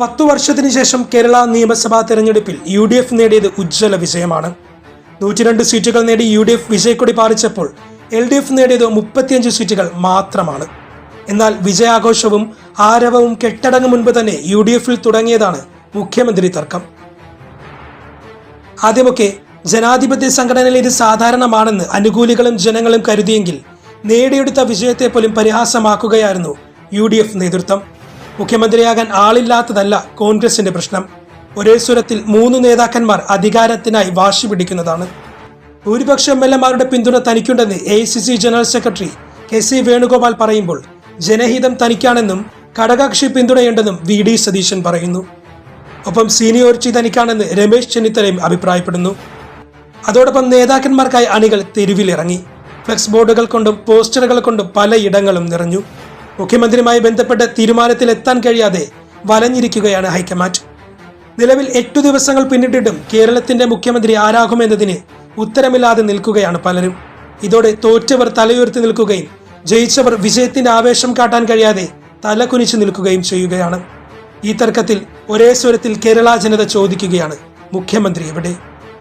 10 വർഷത്തിനു ശേഷം കേരള നിയമസഭാ തെരഞ്ഞെടുപ്പിൽ UDF നേടിയത് ഉജ്ജ്വല വിജയമാണ്. 102 സീറ്റുകൾ നേടി UDF വിജയക്കൊടി പാറിച്ചപ്പോൾ LDF നേടിയത് 35 സീറ്റുകൾ മാത്രമാണ്. എന്നാൽ വിജയാഘോഷവും ആരവവും കെട്ടടങ്ങും മുൻപ് തന്നെ UDFൽ തുടങ്ങിയതാണ് മുഖ്യമന്ത്രി തർക്കം. ആദ്യമൊക്കെ ജനാധിപത്യ സംഘടനയിൽ ഇത് സാധാരണമാണെന്ന് അനുകൂലികളും ജനങ്ങളും കരുതിയെങ്കിൽ നേടിയെടുത്ത വിജയത്തെ പോലും പരിഹാസമാക്കുകയായിരുന്നു UDF നേതൃത്വം. മുഖ്യമന്ത്രിയാകാൻ ആളില്ലാത്തതല്ല കോൺഗ്രസിന്റെ പ്രശ്നം. ഒരേ സ്വരത്തിൽ 3 നേതാക്കന്മാർ അധികാരത്തിനായി വാശി പിടിക്കുന്നതാണ്. ഭൂരിപക്ഷം MLA-മാരുടെ പിന്തുണ തനിക്കുണ്ടെന്ന് AICC general secretary KC Venugopal പറയുമ്പോൾ ജനഹിതം തനിക്കാണെന്നും ഘടകകക്ഷി പിന്തുണയുണ്ടെന്നും VD സതീശൻ പറയുന്നു. ഒപ്പം സീനിയോറിറ്റി തനിക്കാണെന്ന് രമേശ് ചെന്നിത്തലയും അഭിപ്രായപ്പെടുന്നു. അതോടൊപ്പം നേതാക്കന്മാർക്കായി അണികൾ തെരുവിലിറങ്ങി. ഫ്ലെക്സ് ബോർഡുകൾ കൊണ്ടും പോസ്റ്ററുകൾ കൊണ്ടും പലയിടങ്ങളും നിറഞ്ഞു. മുഖ്യമന്ത്രിയുമായി ബന്ധപ്പെട്ട തീരുമാനത്തിലെത്താൻ കഴിയാതെ വലഞ്ഞിരിക്കുകയാണ് ഹൈക്കമാൻഡ്. നിലവിൽ 8 ദിവസങ്ങൾ പിന്നിട്ടിട്ടും കേരളത്തിന്റെ മുഖ്യമന്ത്രി ആരാകുമെന്നതിന് ഉത്തരമില്ലാതെ നിൽക്കുകയാണ് പലരും. ഇതോടെ തോറ്റവർ തലയുയർത്തി നിൽക്കുകയും ജയിച്ചവർ വിജയത്തിന്റെ ആവേശം കാട്ടാൻ കഴിയാതെ തലകുനിച്ചു നിൽക്കുകയും ചെയ്യുകയാണ്. ഈ തർക്കത്തിൽ ഒരേ സ്വരത്തിൽ കേരള ജനത ചോദിക്കുകയാണ്, മുഖ്യമന്ത്രി എവിടെ?